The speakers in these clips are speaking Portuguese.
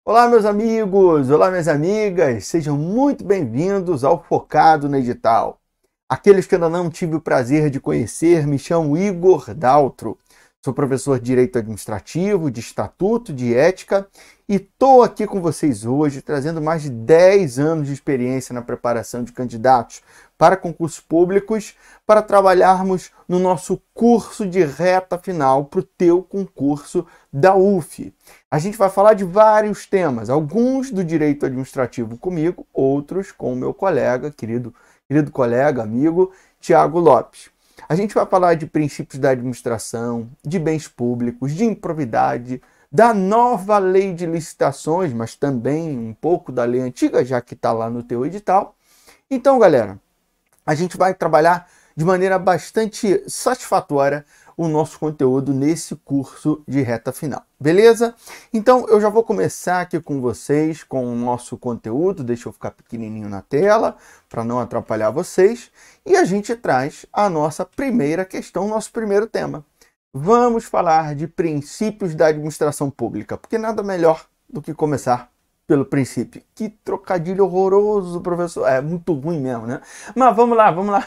Olá, meus amigos! Olá, minhas amigas! Sejam muito bem-vindos ao Focado no Edital. Aqueles que ainda não tive o prazer de conhecer, me chamo Igor Daltro. Sou professor de Direito Administrativo, de Estatuto, de Ética e estou aqui com vocês hoje trazendo mais de 10 anos de experiência na preparação de candidatos para concursos públicos para trabalharmos no nosso curso de reta final para o teu concurso da UF. A gente vai falar de vários temas, alguns do direito administrativo comigo, outros com o meu colega, querido colega, amigo, Tiago Lopes. A gente vai falar de princípios da administração, de bens públicos, de improbidade, da nova lei de licitações, mas também um pouco da lei antiga, já que está lá no teu edital. Então, galera, a gente vai trabalhar de maneira bastante satisfatória o nosso conteúdo nesse curso de reta final, beleza? Então eu já vou começar aqui com vocês com o nosso conteúdo, deixa eu ficar pequenininho na tela para não atrapalhar vocês, e a gente traz a nossa primeira questão, nosso primeiro tema. Vamos falar de princípios da administração pública, porque nada melhor do que começar pelo princípio. Que trocadilho horroroso, professor. É muito ruim mesmo, né? Mas vamos lá, vamos lá.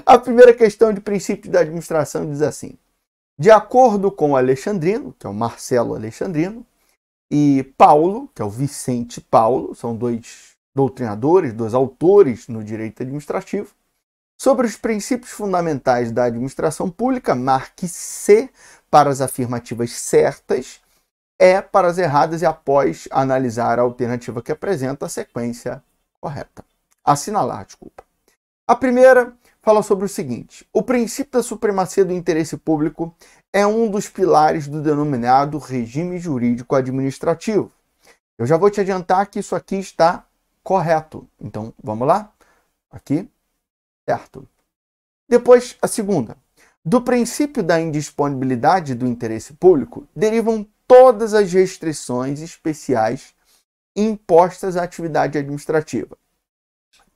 A primeira questão de princípios da administração diz assim: de acordo com Alexandrino, que é o Marcelo Alexandrino, e Paulo, que é o Vicente Paulo, são dois doutrinadores, dois autores no direito administrativo, sobre os princípios fundamentais da administração pública, marque C para as afirmativas certas, E para as erradas e após analisar a alternativa que apresenta a sequência correta. Assinalar, desculpa. A primeira fala sobre o seguinte: o princípio da supremacia do interesse público é um dos pilares do denominado regime jurídico administrativo. Eu já vou te adiantar que isso aqui está correto. Então, vamos lá? Aqui, certo. Depois, a segunda. Do princípio da indisponibilidade do interesse público derivam todas as restrições especiais impostas à atividade administrativa.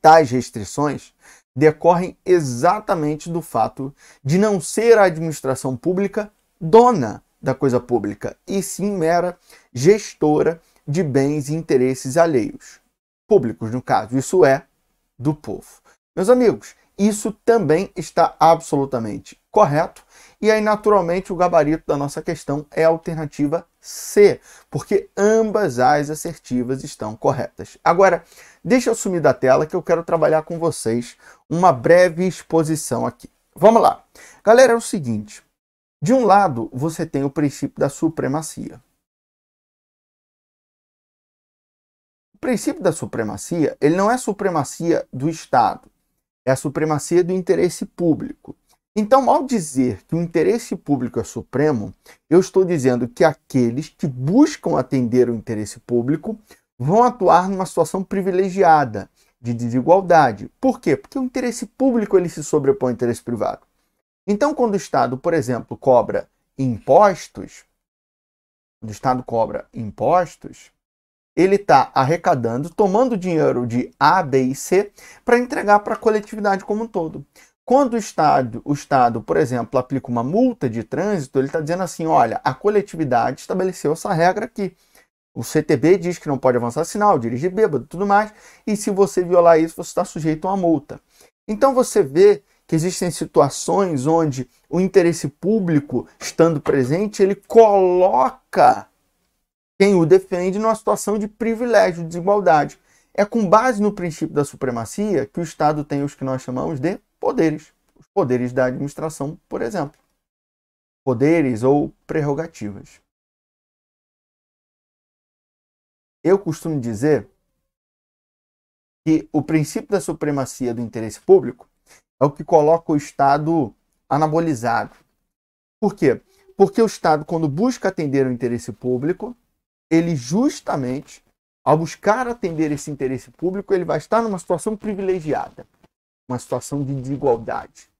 Tais restrições decorrem exatamente do fato de não ser a administração pública dona da coisa pública, e sim mera gestora de bens e interesses alheios, públicos no caso, isso é, do povo. Meus amigos, isso também está absolutamente correto, e aí naturalmente o gabarito da nossa questão é a alternativa C, porque ambas as assertivas estão corretas. Agora, deixa eu sumir da tela que eu quero trabalhar com vocês uma breve exposição aqui. Vamos lá. Galera, é o seguinte, de um lado você tem o princípio da supremacia. O princípio da supremacia, ele não é supremacia do Estado, é a supremacia do interesse público. Então, ao dizer que o interesse público é supremo, eu estou dizendo que aqueles que buscam atender o interesse público vão atuar numa situação privilegiada, de desigualdade. Por quê? Porque o interesse público ele se sobrepõe ao interesse privado. Então, quando o Estado, por exemplo, cobra impostos, ele está arrecadando, tomando dinheiro de A, B e C para entregar para a coletividade como um todo. Quando o Estado, por exemplo, aplica uma multa de trânsito, ele está dizendo assim, olha, a coletividade estabeleceu essa regra aqui. O CTB diz que não pode avançar sinal, dirigir bêbado, tudo mais, e se você violar isso, você está sujeito a uma multa. Então você vê que existem situações onde o interesse público, estando presente, ele coloca quem o defende numa situação de privilégio, de desigualdade. É com base no princípio da supremacia que o Estado tem os que nós chamamos de poderes. Os poderes da administração, por exemplo. Poderes ou prerrogativas. Eu costumo dizer que o princípio da supremacia do interesse público é o que coloca o Estado anabolizado. Por quê? Porque o Estado, quando busca atender o interesse público, ele justamente, ao buscar atender esse interesse público, ele vai estar numa situação privilegiada, uma situação de desigualdade.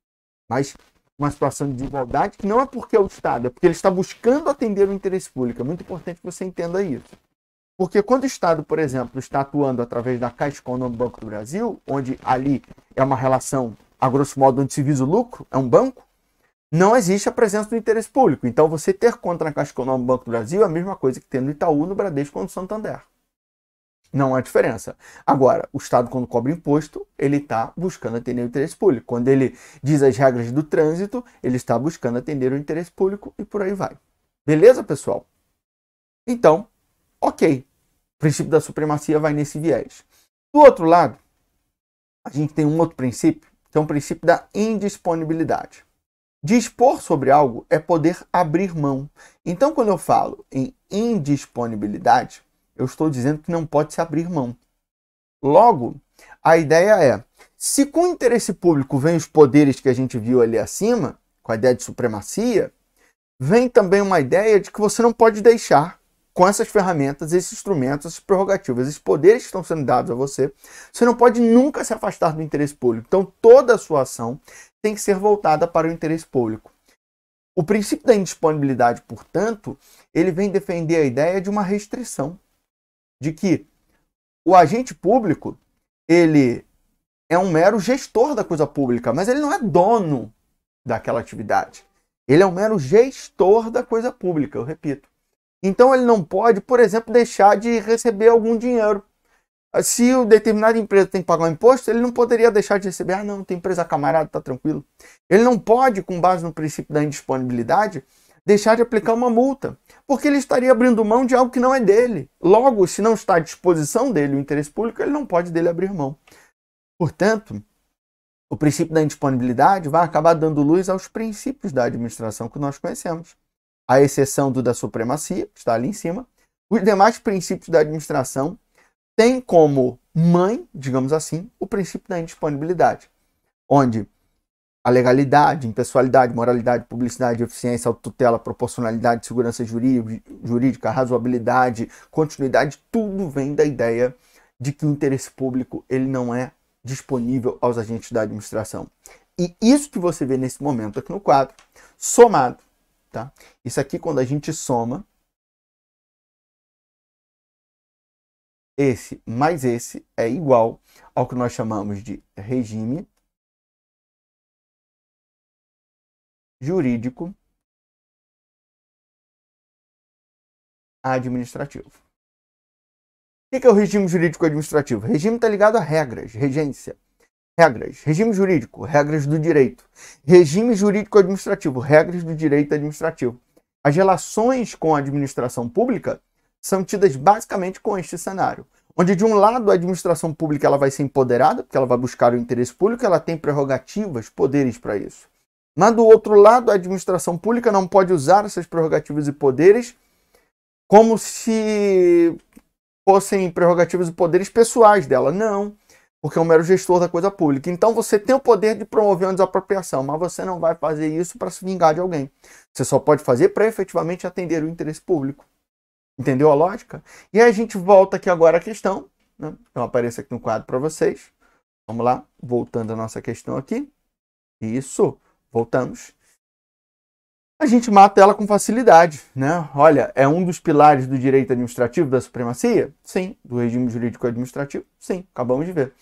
Mas uma situação de desigualdade que não é porque é o Estado, é porque ele está buscando atender o interesse público. É muito importante que você entenda isso. Porque quando o Estado, por exemplo, está atuando através da Caixa Econômica do Banco do Brasil, onde ali é uma relação, a grosso modo, onde se visa o lucro, é um banco, não existe a presença do interesse público. Então, você ter conta na Caixa Econômica do Banco do Brasil é a mesma coisa que ter no Itaú, no Bradesco ou no Santander. Não há diferença. Agora, o Estado, quando cobra imposto, ele está buscando atender o interesse público. Quando ele diz as regras do trânsito, ele está buscando atender o interesse público e por aí vai. Beleza, pessoal? Então, ok. O princípio da supremacia vai nesse viés. Do outro lado, a gente tem um outro princípio, que é um princípio da indisponibilidade. Dispor sobre algo é poder abrir mão. Então, quando eu falo em indisponibilidade, eu estou dizendo que não pode se abrir mão. Logo, a ideia é, se com o interesse público vem os poderes que a gente viu ali acima, com a ideia de supremacia, vem também uma ideia de que você não pode deixar, com essas ferramentas, esses instrumentos, essas prerrogativas, esses poderes que estão sendo dados a você, você não pode nunca se afastar do interesse público. Então, toda a sua ação tem que ser voltada para o interesse público. O princípio da indisponibilidade, portanto, ele vem defender a ideia de uma restrição, de que o agente público, ele é um mero gestor da coisa pública, mas ele não é dono daquela atividade. Ele é um mero gestor da coisa pública, eu repito. Então ele não pode, por exemplo, deixar de receber algum dinheiro. Se o determinada empresa tem que pagar um imposto, ele não poderia deixar de receber. Ah, não, tem empresa camarada, tá tranquilo. Ele não pode, com base no princípio da indisponibilidade, deixar de aplicar uma multa, porque ele estaria abrindo mão de algo que não é dele. Logo, se não está à disposição dele o interesse público, ele não pode dele abrir mão. Portanto, o princípio da indisponibilidade vai acabar dando luz aos princípios da administração que nós conhecemos, à exceção do da supremacia, que está ali em cima. Os demais princípios da administração têm como mãe, digamos assim, o princípio da indisponibilidade, onde a legalidade, impessoalidade, moralidade, publicidade, eficiência, autotutela, proporcionalidade, segurança jurídica, razoabilidade, continuidade, tudo vem da ideia de que o interesse público ele não é disponível aos agentes da administração. E isso que você vê nesse momento aqui no quadro, somado, tá? Isso aqui, quando a gente soma, esse mais esse é igual ao que nós chamamos de regime jurídico administrativo. O que é o regime jurídico administrativo? O regime está ligado a regras, regência. Regras. Regime jurídico, regras do direito. Regime jurídico administrativo, regras do direito administrativo. As relações com a administração pública são tidas basicamente com este cenário, onde de um lado a administração pública ela vai ser empoderada, porque ela vai buscar o interesse público, ela tem prerrogativas, poderes para isso. Mas do outro lado, a administração pública não pode usar essas prerrogativas e poderes como se fossem prerrogativas e poderes pessoais dela. Não, porque é um mero gestor da coisa pública. Então você tem o poder de promover uma desapropriação, mas você não vai fazer isso para se vingar de alguém. Você só pode fazer para efetivamente atender o interesse público. Entendeu a lógica? E aí a gente volta aqui agora à questão, né? Eu apareço aqui no quadro para vocês. Vamos lá, voltando à nossa questão aqui. Isso, voltamos. A gente mata ela com facilidade, né? Olha, é um dos pilares do direito administrativo da supremacia? Sim. Do regime jurídico administrativo? Sim, acabamos de ver.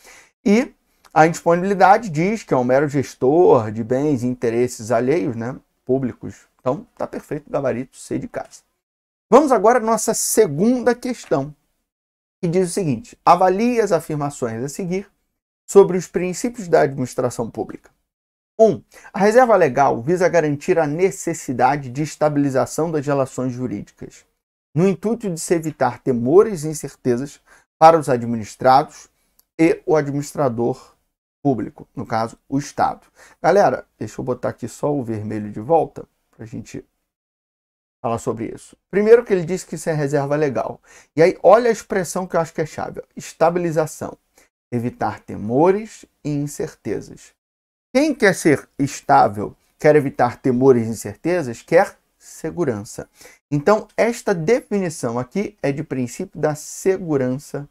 E a indisponibilidade diz que é um mero gestor de bens e interesses alheios, né? Públicos. Então, tá perfeito, gabarito, sei de casa. Vamos agora à nossa segunda questão, que diz o seguinte: avalie as afirmações a seguir sobre os princípios da administração pública. 1. A reserva legal visa garantir a necessidade de estabilização das relações jurídicas, no intuito de se evitar temores e incertezas para os administrados e o administrador público, no caso, o Estado. Galera, deixa eu botar aqui só o vermelho de volta para a gente falar sobre isso. Primeiro que ele diz que isso é reserva legal. E aí, olha a expressão que eu acho que é chave. Estabilização. Evitar temores e incertezas. Quem quer ser estável, quer evitar temores e incertezas, quer segurança. Então, esta definição aqui é de princípio da segurança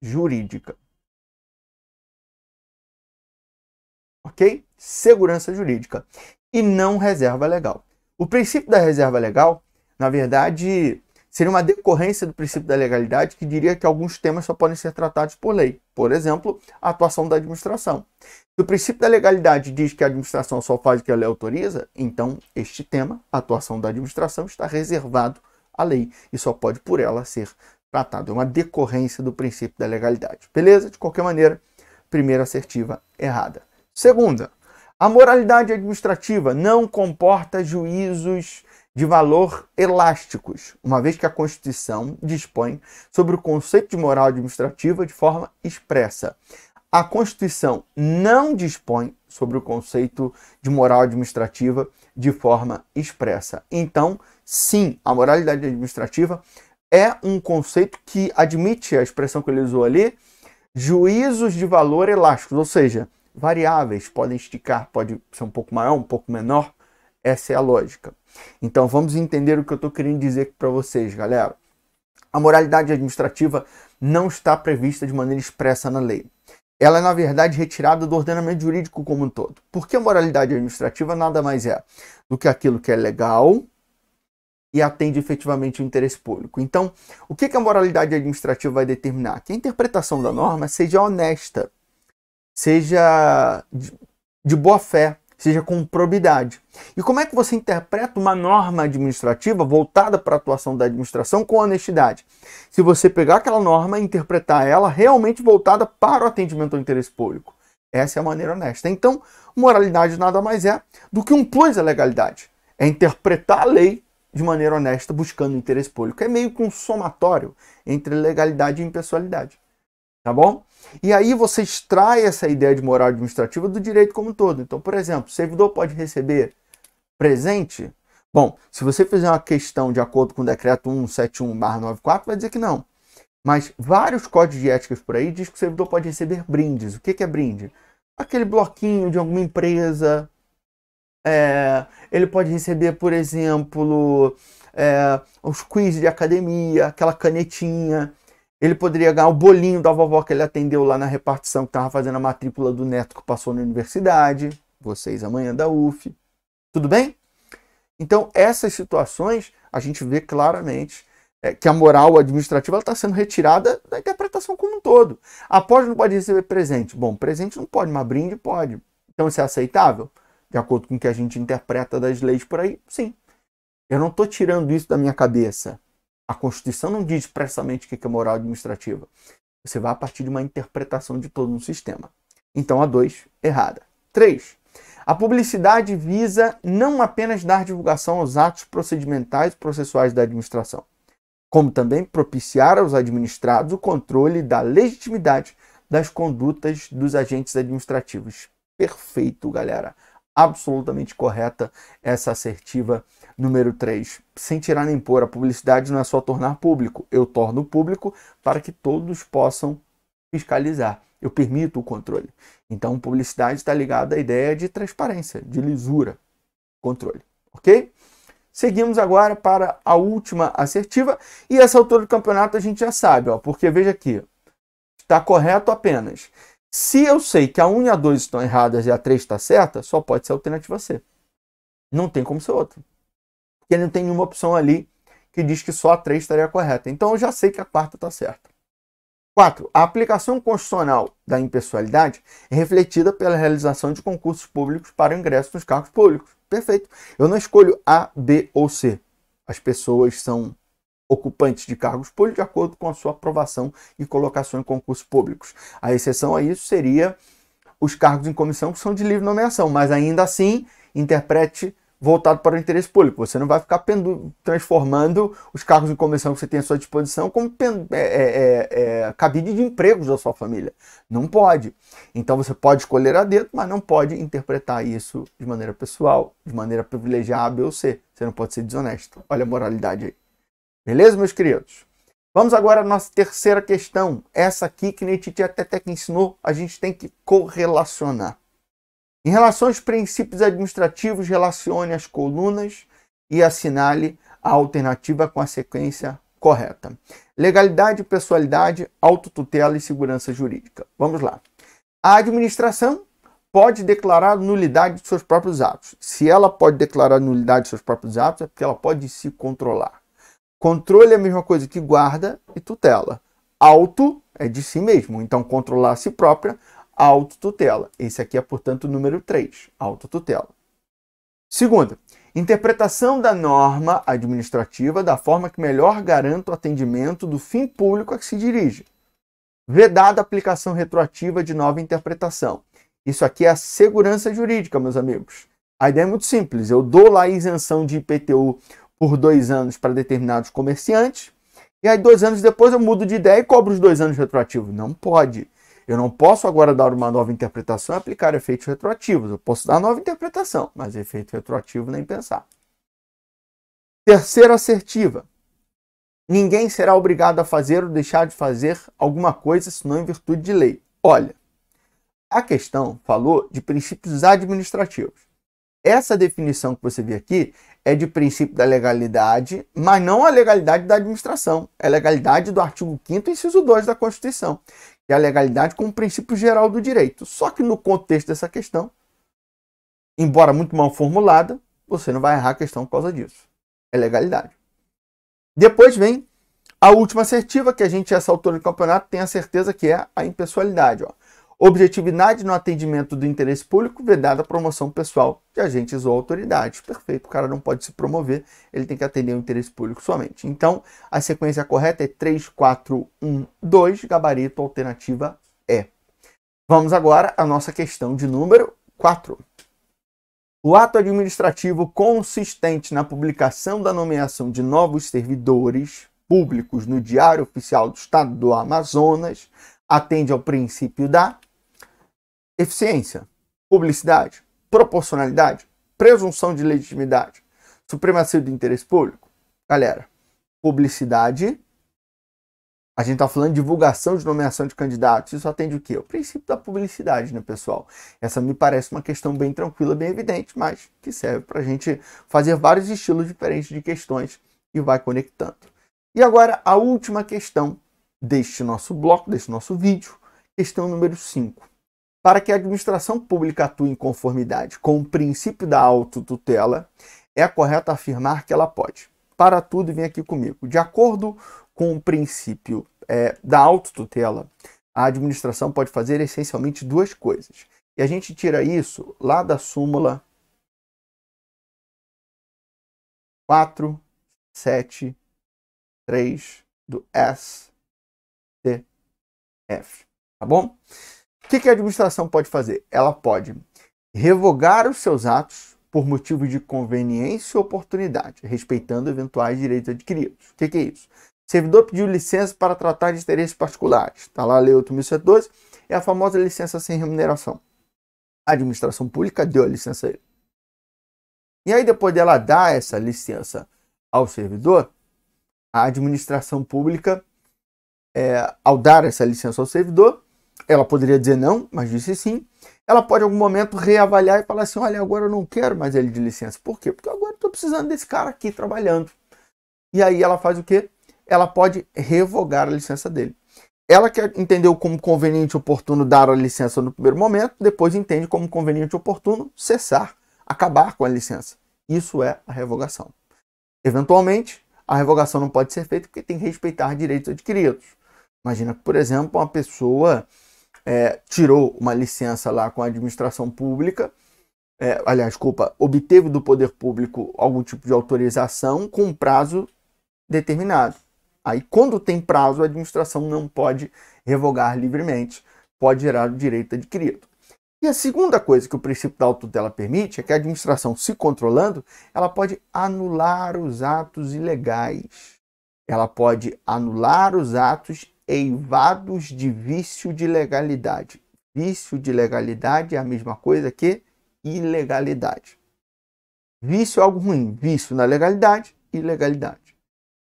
jurídica. Ok? Segurança jurídica. E não reserva legal. O princípio da reserva legal, na verdade, seria uma decorrência do princípio da legalidade que diria que alguns temas só podem ser tratados por lei. Por exemplo, a atuação da administração. Se o princípio da legalidade diz que a administração só faz o que a lei autoriza, então este tema, a atuação da administração, está reservado à lei e só pode por ela ser tratado. É uma decorrência do princípio da legalidade. Beleza? De qualquer maneira, primeira assertiva errada. Segunda, a moralidade administrativa não comporta juízos de valor elásticos, uma vez que a Constituição dispõe sobre o conceito de moral administrativa de forma expressa. A Constituição não dispõe sobre o conceito de moral administrativa de forma expressa. Então, sim, a moralidade administrativa é um conceito que admite a expressão que ele usou ali, juízos de valor elásticos, ou seja, variáveis, podem esticar, pode ser um pouco maior, um pouco menor. Essa é a lógica. Então vamos entender o que eu estou querendo dizer para vocês, galera. A moralidade administrativa não está prevista de maneira expressa na lei. Ela é, na verdade, retirada do ordenamento jurídico como um todo. Porque a moralidade administrativa nada mais é do que aquilo que é legal e atende efetivamente o interesse público. Então, o que a moralidade administrativa vai determinar? Que a interpretação da norma seja honesta, seja de boa fé, seja com probidade. E como é que você interpreta uma norma administrativa voltada para a atuação da administração com honestidade? Se você pegar aquela norma e interpretar ela realmente voltada para o atendimento ao interesse público. Essa é a maneira honesta. Então, moralidade nada mais é do que um plus à legalidade. É interpretar a lei de maneira honesta, buscando o interesse público. É meio que um somatório entre legalidade e impessoalidade. Tá bom? E aí você extrai essa ideia de moral administrativa do direito como um todo. Então, por exemplo, o servidor pode receber presente? Bom, se você fizer uma questão de acordo com o decreto 171/94, vai dizer que não. Mas vários códigos de éticas por aí diz que o servidor pode receber brindes. O que é brinde? Aquele bloquinho de alguma empresa. Ele pode receber, por exemplo, os quiz de academia, aquela canetinha. Ele poderia ganhar o bolinho da vovó que ele atendeu lá na repartição que estava fazendo a matrícula do neto que passou na universidade. Vocês amanhã da UF. Tudo bem? Então, essas situações, a gente vê claramente que a moral administrativa está sendo retirada da interpretação como um todo. Após não pode receber presente. Bom, presente não pode, mas brinde pode. Então, isso é aceitável? De acordo com o que a gente interpreta das leis por aí? Sim. Eu não estou tirando isso da minha cabeça. A Constituição não diz expressamente o que é moral administrativa. Você vai a partir de uma interpretação de todo um sistema. Então, a 2, errada. 3. A publicidade visa não apenas dar divulgação aos atos procedimentais e processuais da administração, como também propiciar aos administrados o controle da legitimidade das condutas dos agentes administrativos. Perfeito, galera. Absolutamente correta essa assertiva número 3. Sem tirar nem pôr, a publicidade não é só tornar público. Eu torno público para que todos possam fiscalizar. Eu permito o controle. Então, publicidade está ligada à ideia de transparência, de lisura, controle. Ok? Seguimos agora para a última assertiva. E essa altura do campeonato a gente já sabe, ó, porque veja aqui. Está correto apenas. Se eu sei que a 1 e a 2 estão erradas e a 3 está certa, só pode ser a alternativa C. Não tem como ser outra. Porque não tem nenhuma opção ali que diz que só a 3 estaria correta. Então eu já sei que a quarta está certa. 4. A aplicação constitucional da impessoalidade é refletida pela realização de concursos públicos para o ingresso nos cargos públicos. Perfeito. Eu não escolho A, B ou C. As pessoas são ocupantes de cargos públicos de acordo com a sua aprovação e colocação em concursos públicos. A exceção a isso seria os cargos em comissão que são de livre nomeação, mas ainda assim interprete voltado para o interesse público. Você não vai ficar transformando os cargos em comissão que você tem à sua disposição como cabide de empregos da sua família. Não pode. Então você pode escolher a dedo, mas não pode interpretar isso de maneira pessoal, de maneira privilegiar A, B ou C. Você não pode ser desonesto. Olha a moralidade aí. Beleza, meus queridos? Vamos agora à nossa terceira questão. Essa aqui, que nem Titi até que ensinou, a gente tem que correlacionar. Em relação aos princípios administrativos, relacione as colunas e assinale a alternativa com a sequência correta. Legalidade, pessoalidade, autotutela e segurança jurídica. Vamos lá. A administração pode declarar nulidade de seus próprios atos. Se ela pode declarar nulidade de seus próprios atos, é porque ela pode se controlar. Controle é a mesma coisa que guarda e tutela. Auto é de si mesmo, então controlar a si própria, autotutela. Esse aqui é, portanto, o número 3, autotutela. Segunda, interpretação da norma administrativa da forma que melhor garanta o atendimento do fim público a que se dirige. Vedada a aplicação retroativa de nova interpretação. Isso aqui é a segurança jurídica, meus amigos. A ideia é muito simples. Eu dou lá a isenção de IPTU por 2 anos para determinados comerciantes, e aí 2 anos depois eu mudo de ideia e cobro os 2 anos retroativos. Não pode. Eu não posso agora dar uma nova interpretação e aplicar efeitos retroativos. Eu posso dar nova interpretação, mas efeito retroativo nem pensar. Terceira assertiva. Ninguém será obrigado a fazer ou deixar de fazer alguma coisa senão em virtude de lei. Olha, a questão falou de princípios administrativos. Essa definição que você vê aqui é de princípio da legalidade, mas não a legalidade da administração. É a legalidade do artigo 5º, inciso 2 da Constituição, que é a legalidade como princípio geral do direito. Só que no contexto dessa questão, embora muito mal formulada, você não vai errar a questão por causa disso. É legalidade. Depois vem a última assertiva, que a gente, essa altura do campeonato, tem a certeza que é a impessoalidade. Ó. Objetividade no atendimento do interesse público, vedada a promoção pessoal de agentes ou autoridades. Perfeito, o cara não pode se promover, ele tem que atender o interesse público somente. Então, a sequência correta é 3, 4, 1, 2, gabarito, alternativa E. Vamos agora à nossa questão de número 4. O ato administrativo consistente na publicação da nomeação de novos servidores públicos no Diário Oficial do Estado do Amazonas atende ao princípio da eficiência, publicidade, proporcionalidade, presunção de legitimidade, supremacia do interesse público. Galera, publicidade, a gente está falando de divulgação de nomeação de candidatos, isso atende o quê? O princípio da publicidade, né, pessoal? Essa me parece uma questão bem tranquila, bem evidente, mas que serve para a gente fazer vários estilos diferentes de questões e vai conectando. E agora a última questão deste nosso bloco, deste nosso vídeo, questão número 5. Para que a administração pública atue em conformidade com o princípio da autotutela, é correto afirmar que ela pode. Para tudo e vem aqui comigo. De acordo com o princípio da autotutela, a administração pode fazer essencialmente 2 coisas. E a gente tira isso lá da súmula 473 do STF. Tá bom? O que a administração pode fazer? Ela pode revogar os seus atos por motivo de conveniência e oportunidade, respeitando eventuais direitos adquiridos. O que é isso? O servidor pediu licença para tratar de interesses particulares. Está lá a Lei 8.112, é a famosa licença sem remuneração. A administração pública deu a licença a ele. E aí, depois dela dar essa licença ao servidor, a administração pública, ao dar essa licença ao servidor, ela poderia dizer não, mas disse sim. Ela pode, em algum momento, reavaliar e falar assim, olha, agora eu não quero mais ele de licença. Por quê? Porque agora eu estou precisando desse cara aqui trabalhando. E aí ela faz o quê? Ela pode revogar a licença dele. Ela que entendeu como conveniente e oportuno dar a licença no primeiro momento, depois entende como conveniente e oportuno cessar, acabar com a licença. Isso é a revogação. Eventualmente, a revogação não pode ser feita porque tem que respeitar direitos adquiridos. Imagina que, por exemplo, uma pessoa tirou uma licença lá com a administração pública, obteve do poder público algum tipo de autorização com um prazo determinado. Aí, quando tem prazo, a administração não pode revogar livremente, pode gerar o direito adquirido. E a segunda coisa que o princípio da autotutela permite é que a administração, se controlando, ela pode anular os atos ilegais. Ela pode anular os atos eivados de vício de legalidade. Vício de legalidade é a mesma coisa que ilegalidade. Vício é algo ruim. Vício na legalidade, ilegalidade.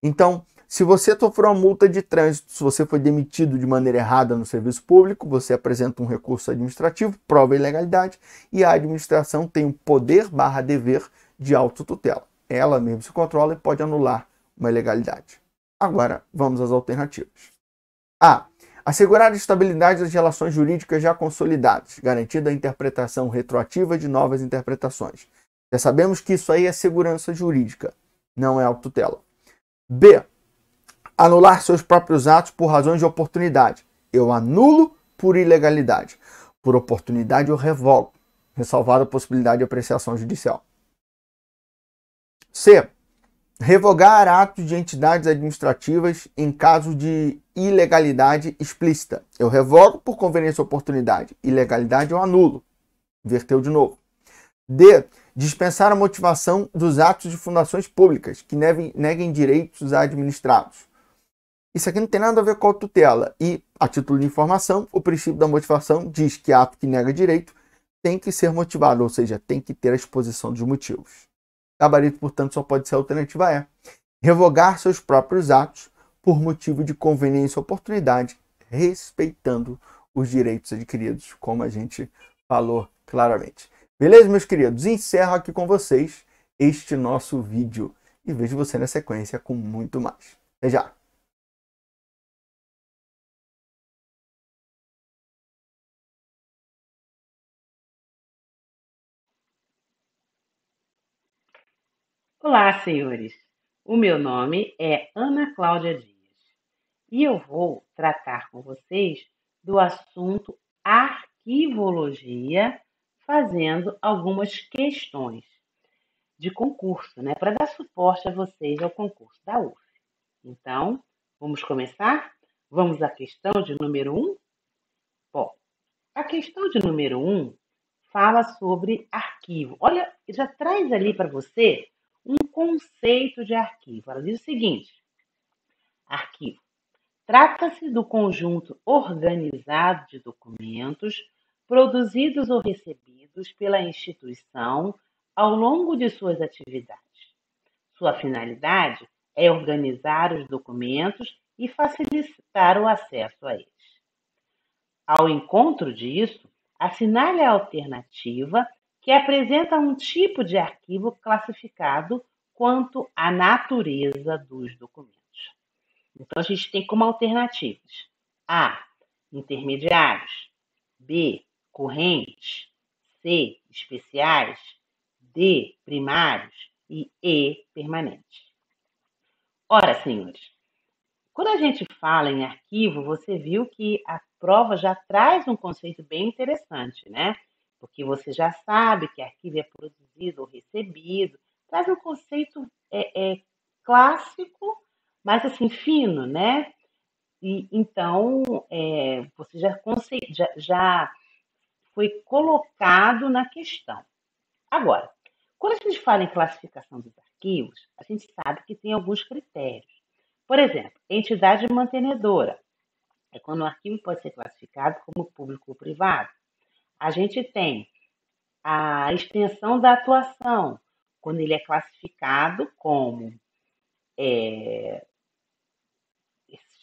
Então, se você sofreu uma multa de trânsito, se você foi demitido de maneira errada no serviço público, você apresenta um recurso administrativo, prova a ilegalidade, e a administração tem o poder/dever de autotutela. Ela mesma se controla e pode anular uma ilegalidade. Agora, vamos às alternativas. A. Assegurar a estabilidade das relações jurídicas já consolidadas, garantida a interpretação retroativa de novas interpretações. Já sabemos que isso aí é segurança jurídica, não é autotutela. B. Anular seus próprios atos por razões de oportunidade. Eu anulo por ilegalidade. Por oportunidade, eu revogo, ressalvado a possibilidade de apreciação judicial. C. Revogar atos de entidades administrativas em caso de ilegalidade explícita. Eu revogo por conveniência ou oportunidade. Ilegalidade, eu anulo. Inverteu de novo. D. Dispensar a motivação dos atos de fundações públicas que neguem direitos administrados. Isso aqui não tem nada a ver com a tutela. E, a título de informação, o princípio da motivação diz que ato que nega direito tem que ser motivado, ou seja, tem que ter a exposição dos motivos. Gabarito, portanto, só pode ser a alternativa E. Revogar seus próprios atos por motivo de conveniência ou oportunidade, respeitando os direitos adquiridos, como a gente falou claramente. Beleza, meus queridos? Encerro aqui com vocês este nosso vídeo e vejo você na sequência com muito mais. Até já! Olá, senhores. O meu nome é Ana Cláudia Dias e eu vou tratar com vocês do assunto arquivologia, fazendo algumas questões de concurso, né, para dar suporte a vocês ao concurso da UF. Então, vamos começar? Vamos à questão de número 1? Bom, a questão de número 1 fala sobre arquivo. Olha, já traz ali para você um conceito de arquivo. Ela diz o seguinte: arquivo. Trata-se do conjunto organizado de documentos produzidos ou recebidos pela instituição ao longo de suas atividades. Sua finalidade é organizar os documentos e facilitar o acesso a eles. Ao encontro disso, assinale a alternativa que apresenta um tipo de arquivo classificado quanto à natureza dos documentos. Então, a gente tem como alternativas: A. Intermediários. B. Correntes. C. Especiais. D. Primários. E E. Permanentes. Ora, senhores, quando a gente fala em arquivo, você viu que a prova já traz um conceito bem interessante, né? Porque você já sabe que arquivo é produzido ou recebido, traz um conceito clássico, mas assim, fino, né? E então você já foi colocado na questão. Agora, quando a gente fala em classificação dos arquivos, a gente sabe que tem alguns critérios. Por exemplo, entidade mantenedora é quando o arquivo pode ser classificado como público ou privado. A gente tem a extensão da atuação, quando ele é classificado como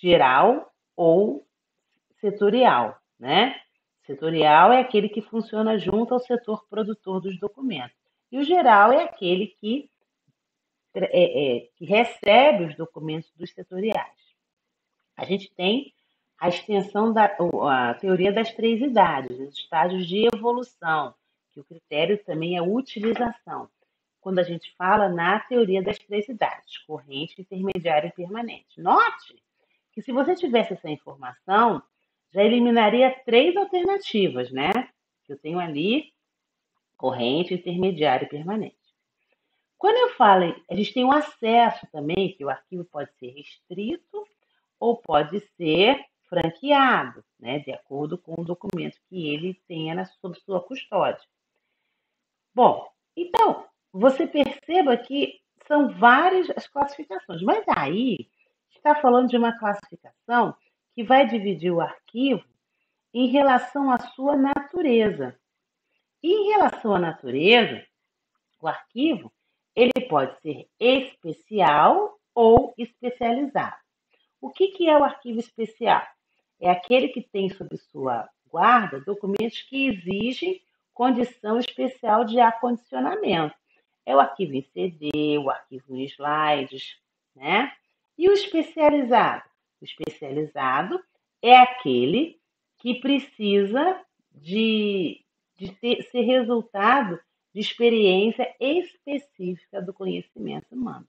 geral ou setorial, né? Setorial é aquele que funciona junto ao setor produtor dos documentos. E o geral é aquele que recebe os documentos dos setoriais. A gente tem a extensão a teoria das três idades, os estágios de evolução, que o critério também é utilização. Quando a gente fala na teoria das três idades, corrente, intermediária e permanente. Note que se você tivesse essa informação, já eliminaria três alternativas, né? Eu tenho ali corrente, intermediária e permanente. Quando eu falo, a gente tem um acesso também, que o arquivo pode ser restrito ou pode ser franqueado, né, de acordo com o documento que ele tenha sob sua custódia. Bom, então, você perceba que são várias as classificações, mas aí está falando de uma classificação que vai dividir o arquivo em relação à sua natureza. E em relação à natureza, o arquivo ele pode ser especial ou especializado. O que é o arquivo especial? É aquele que tem sob sua guarda documentos que exigem condição especial de acondicionamento. É o arquivo em CD, o arquivo em slides, né? E o especializado? O especializado é aquele que precisa ser resultado de experiência específica do conhecimento humano.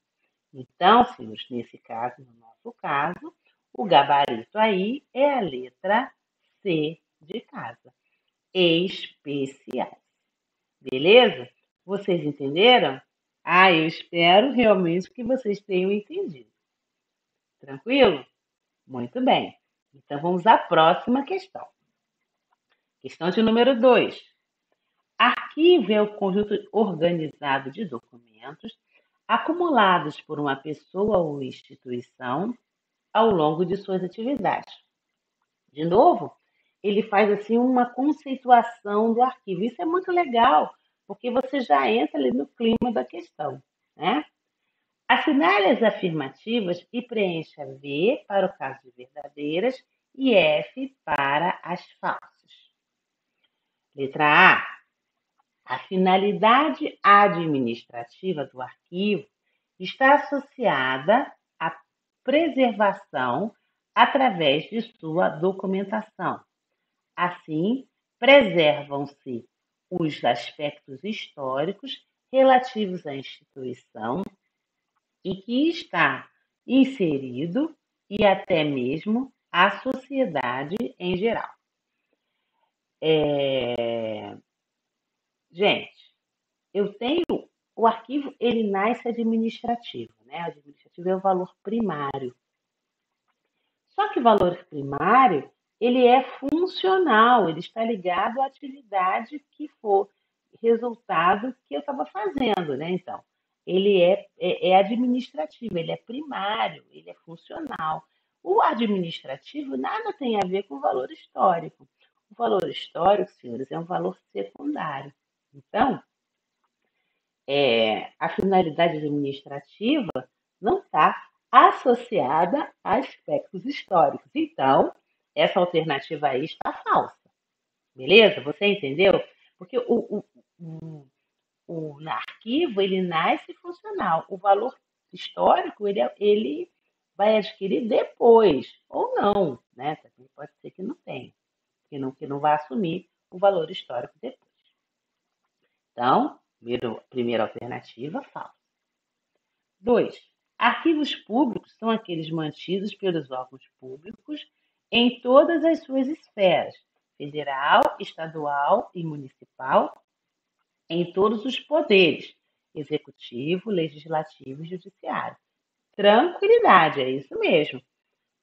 Então, senhores, nesse caso, no nosso caso, o gabarito aí é a letra C de casa. Especiais. Beleza? Vocês entenderam? Eu espero realmente que vocês tenham entendido. Tranquilo? Muito bem. Então, vamos à próxima questão. Questão de número 2. Arquivo é o conjunto organizado de documentos acumulados por uma pessoa ou instituição ao longo de suas atividades. De novo, ele faz assim uma conceituação do arquivo. Isso é muito legal, porque você já entra ali no clima da questão, né? Assinale as afirmativas e preencha V para o caso de verdadeiras e F para as falsas. Letra A. A finalidade administrativa do arquivo está associada à preservação através de sua documentação. Assim, preservam-se os aspectos históricos relativos à instituição em que está inserido e até mesmo à sociedade em geral. Gente, eu tenho o arquivo, ele nasce administrativo, né? O administrativo é o valor primário. Só que o valor primário, ele é funcional, ele está ligado à atividade que for resultado que eu estava fazendo, né? Então, ele é administrativo, ele é primário, ele é funcional. O administrativo nada tem a ver com o valor histórico. O valor histórico, senhores, é um valor secundário. Então, a finalidade administrativa não está associada a aspectos históricos. Então, essa alternativa aí está falsa. Beleza? Você entendeu? Porque o arquivo, ele nasce funcional. O valor histórico, ele vai adquirir depois, ou não, né? Também pode ser que não tenha, que não vai assumir o valor histórico depois. Então, primeira alternativa, falsa. 2. Arquivos públicos são aqueles mantidos pelos órgãos públicos em todas as suas esferas, federal, estadual e municipal, em todos os poderes, executivo, legislativo e judiciário. Tranquilidade, é isso mesmo,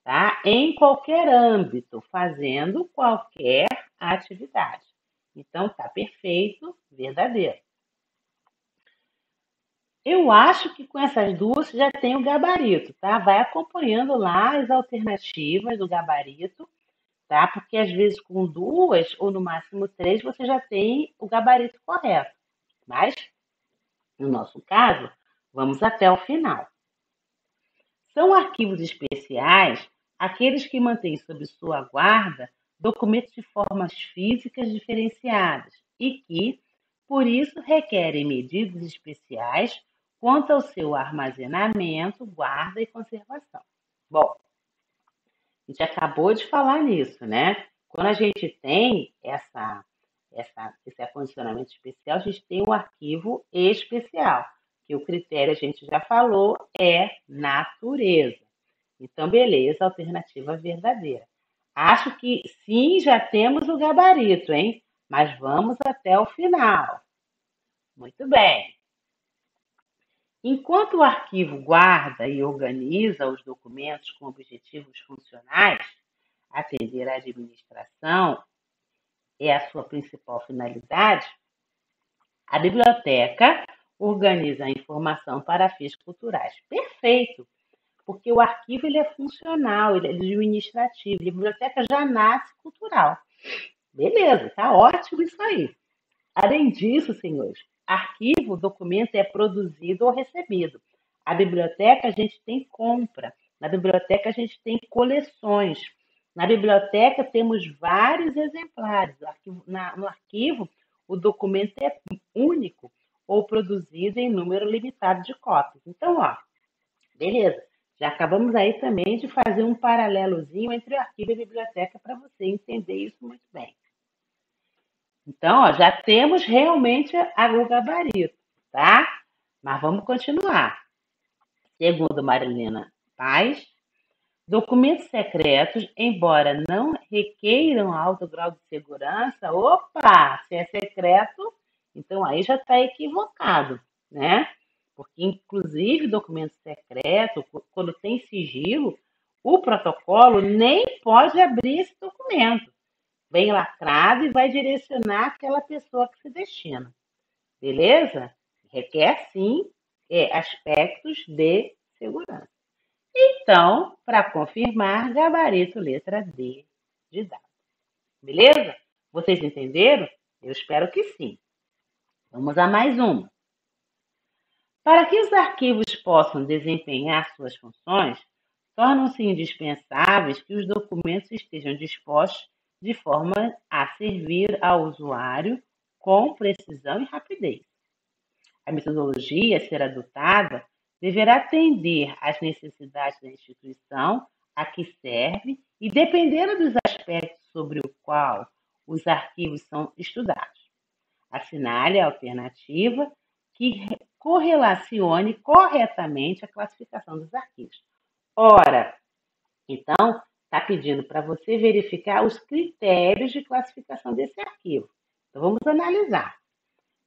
tá? Em qualquer âmbito, fazendo qualquer atividade. Então, tá perfeito, verdadeiro. Eu acho que com essas duas você já tem o gabarito, tá? Vai acompanhando lá as alternativas do gabarito, tá? Porque às vezes com duas ou no máximo três você já tem o gabarito correto. Mas, no nosso caso, vamos até o final. São arquivos especiais aqueles que mantêm sob sua guarda documentos de formas físicas diferenciadas e que, por isso, requerem medidas especiais quanto ao seu armazenamento, guarda e conservação. Bom, a gente acabou de falar nisso, né? Quando a gente tem esse acondicionamento especial, a gente tem um arquivo especial, que o critério a gente já falou é natureza. Então, beleza, alternativa verdadeira. Acho que sim, já temos o gabarito, hein? Mas vamos até o final. Muito bem. Enquanto o arquivo guarda e organiza os documentos com objetivos funcionais, atender à administração é a sua principal finalidade, a biblioteca organiza a informação para fins culturais. Perfeito, porque o arquivo ele é funcional, ele é administrativo, a biblioteca já nasce cultural. Beleza, tá ótimo isso aí. Além disso, senhores, arquivo, documento é produzido ou recebido. A biblioteca a gente tem compra, na biblioteca a gente tem coleções. Na biblioteca temos vários exemplares. No arquivo, o documento é único ou produzido em número limitado de cópias. Então, ó, beleza. Já acabamos aí também de fazer um paralelozinho entre o arquivo e a biblioteca para você entender isso muito bem. Então, ó, já temos realmente o gabarito, tá? Mas vamos continuar. Segundo Marilena Paz, documentos secretos, embora não requeiram alto grau de segurança, opa, se é secreto, então aí já está equivocado, né? Porque, inclusive, documento secreto, quando tem sigilo, o protocolo nem pode abrir esse documento. Vem lacrado e vai direcionar aquela pessoa que se destina. Beleza? Requer, sim, aspectos de segurança. Então, para confirmar, gabarito letra D de dado. Beleza? Vocês entenderam? Eu espero que sim. Vamos a mais uma. Para que os arquivos possam desempenhar suas funções, tornam-se indispensáveis que os documentos estejam dispostos de forma a servir ao usuário com precisão e rapidez. A metodologia a ser adotada deverá atender às necessidades da instituição a que serve e dependendo dos aspectos sobre o qual os arquivos são estudados. Assinale a alternativa que correlacione corretamente a classificação dos arquivos. Ora, então, está pedindo para você verificar os critérios de classificação desse arquivo. Então, vamos analisar.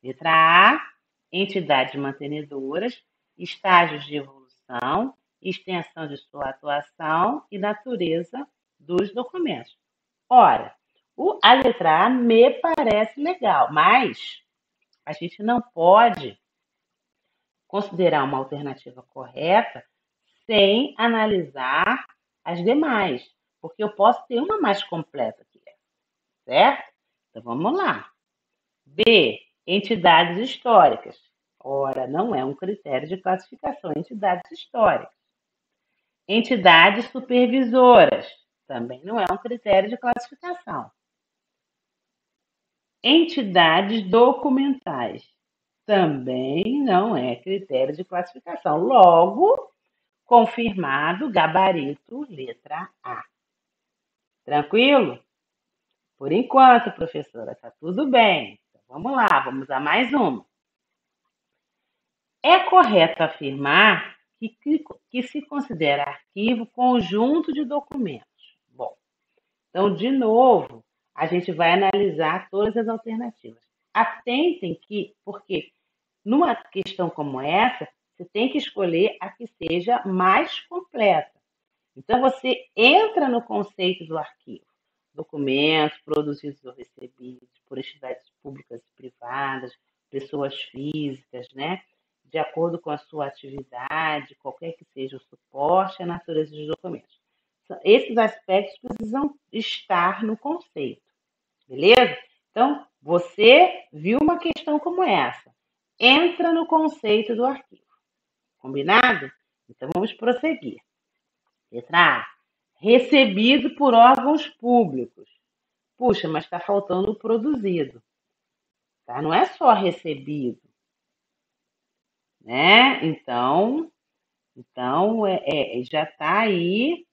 Letra A, entidades mantenedoras, estágios de evolução, extensão de sua atuação e natureza dos documentos. Ora, a letra A me parece legal, mas a gente não pode considerar uma alternativa correta sem analisar as demais, porque eu posso ter uma mais completa que essa, certo? Então vamos lá. B, entidades históricas. Ora, não é um critério de classificação, entidades históricas. Entidades supervisoras. Também não é um critério de classificação. Entidades documentais. Também não é critério de classificação. Logo, confirmado, gabarito, letra A. Tranquilo? Por enquanto, professora, está tudo bem. Então, vamos lá, vamos a mais uma. É correto afirmar que se considera arquivo conjunto de documentos. Bom, então, de novo, a gente vai analisar todas as alternativas. Atentem que, porque numa questão como essa, você tem que escolher a que seja mais completa. Então, você entra no conceito do arquivo. Documentos produzidos ou recebidos por entidades públicas e privadas, pessoas físicas, né? De acordo com a sua atividade, qualquer que seja o suporte, a natureza dos documentos. Esses aspectos precisam estar no conceito, beleza? Então, você viu uma questão como essa, entra no conceito do arquivo. Combinado? Então, vamos prosseguir. Letra A. Recebido por órgãos públicos. Puxa, mas está faltando o produzido. Tá? Não é só recebido. Né? Então já está aí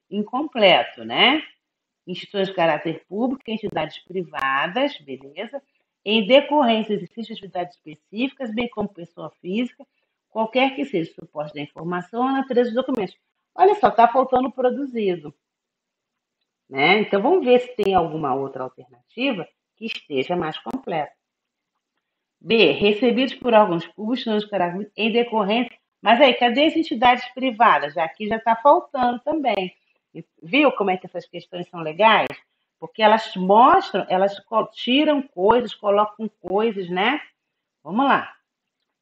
incompleto, né? Instituições de caráter público, entidades privadas, beleza? Em decorrência do exercício de atividades específicas, bem como pessoa física, qualquer que seja o suporte da informação ou a natureza dos documentos. Olha só, está faltando produzido. Né? Então, vamos ver se tem alguma outra alternativa que esteja mais completa. B. Recebidos por órgãos públicos em decorrência. Mas aí, cadê as entidades privadas? Aqui já está faltando também. Viu como é que essas questões são legais? Porque elas mostram, elas tiram coisas, colocam coisas, né? Vamos lá.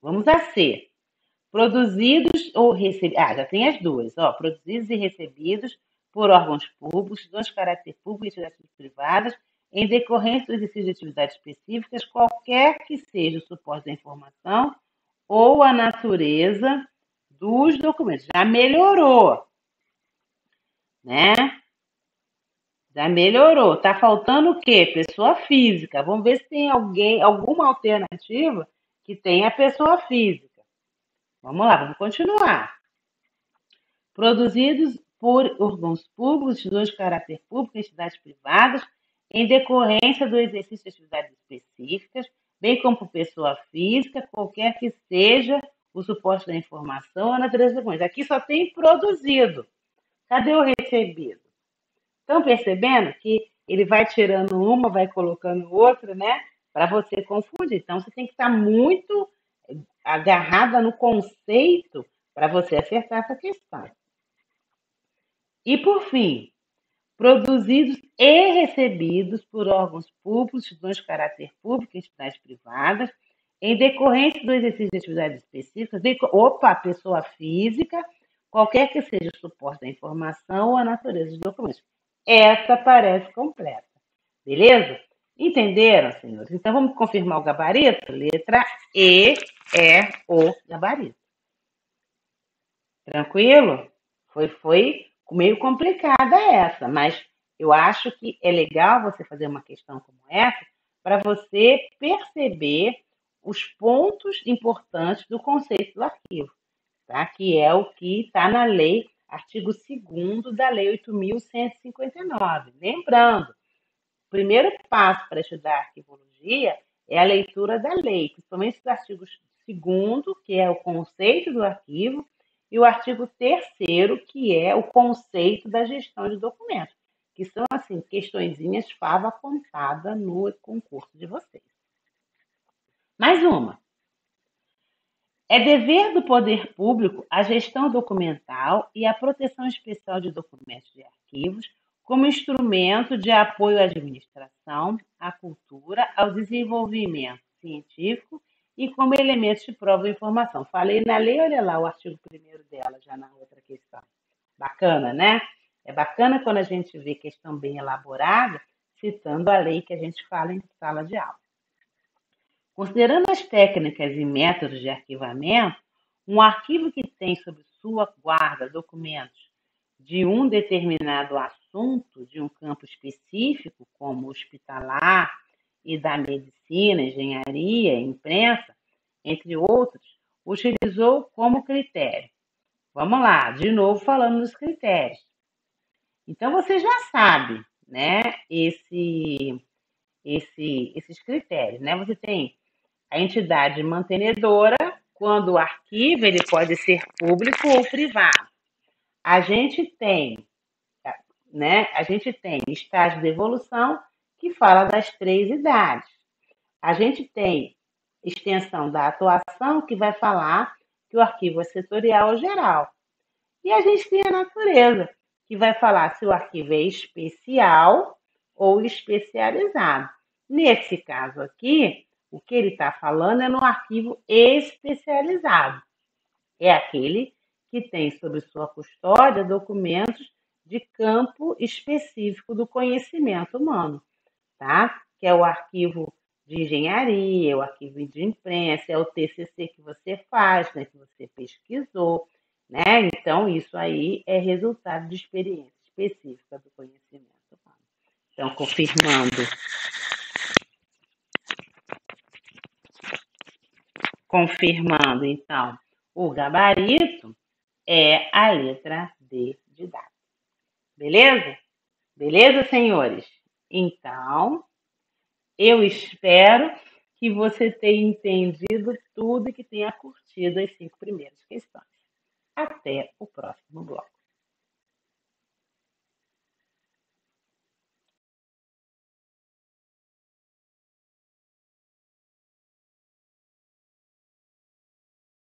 Vamos a C. Produzidos ou recebidos. Já tem as duas, ó. Produzidos e recebidos por órgãos públicos, de caráter público e entidades privadas, em decorrência do exercício de atividades específicas, qualquer que seja o suporte da informação ou a natureza dos documentos. Já melhorou, né? Já melhorou. Tá faltando o quê? Pessoa física. Vamos ver se tem alguma alternativa que tenha pessoa física. Vamos lá, vamos continuar. Produzidos por órgãos públicos, instituições de caráter público, entidades privadas, em decorrência do exercício de atividades específicas, bem como por pessoa física, qualquer que seja o suporte da informação, a natureza dos documentos. Aqui só tem produzido. Cadê o recebido? Estão percebendo que ele vai tirando uma, vai colocando outra, né? Para você confundir. Então, você tem que estar muito agarrada no conceito para você acertar essa questão. E, por fim, produzidos e recebidos por órgãos públicos, instituições de caráter público e entidades privadas, em decorrência do exercício de atividades específicas, pessoa física, qualquer que seja o suporte da informação ou a natureza dos documentos. Essa parece completa. Beleza? Entenderam, senhores? Então, vamos confirmar o gabarito? Letra E é o gabarito. Tranquilo? Foi meio complicada essa, mas eu acho que é legal você fazer uma questão como essa para você perceber os pontos importantes do conceito do arquivo, tá? Que é o que está na lei, artigo 2º da Lei 8.159. Lembrando, o primeiro passo para estudar arquivologia é a leitura da lei, principalmente os artigos 2º, que é o conceito do arquivo, e o artigo 3º, que é o conceito da gestão de documentos, que são, assim, questõezinhas fava contada no concurso de vocês. Mais uma. É dever do poder público a gestão documental e a proteção especial de documentos de arquivos como instrumento de apoio à administração, à cultura, ao desenvolvimento científico e como elementos de prova e informação. Falei na lei, olha lá o artigo 1º dela, já na outra questão. Bacana, né? É bacana quando a gente vê questão bem elaborada, citando a lei que a gente fala em sala de aula. Considerando as técnicas e métodos de arquivamento, um arquivo que tem sob sua guarda documentos de um determinado assunto, de um campo específico, como hospitalar e da medicina, engenharia, imprensa, entre outros, utilizou como critério. Vamos lá, de novo falando dos critérios. Então, você já sabe, né, esses critérios, né? Você tem a entidade mantenedora, quando o arquivo ele pode ser público ou privado. A gente tem, né? A gente tem estágio de evolução que fala das 3 idades. A gente tem extensão da atuação que vai falar que o arquivo é setorial ou geral. E a gente tem a natureza, que vai falar se o arquivo é especial ou especializado. Nesse caso aqui, o que ele está falando é no arquivo especializado. É aquele que tem sob sua custódia documentos de campo específico do conhecimento humano, tá? Que é o arquivo de engenharia, o arquivo de imprensa, é o TCC que você faz, né, que você pesquisou, né? Então, isso aí é resultado de experiência específica do conhecimento humano. Então, confirmando, então, o gabarito é a letra D de dado. Beleza? Beleza, senhores? Então, eu espero que você tenha entendido tudo e que tenha curtido as 5 primeiras questões. Até o próximo bloco.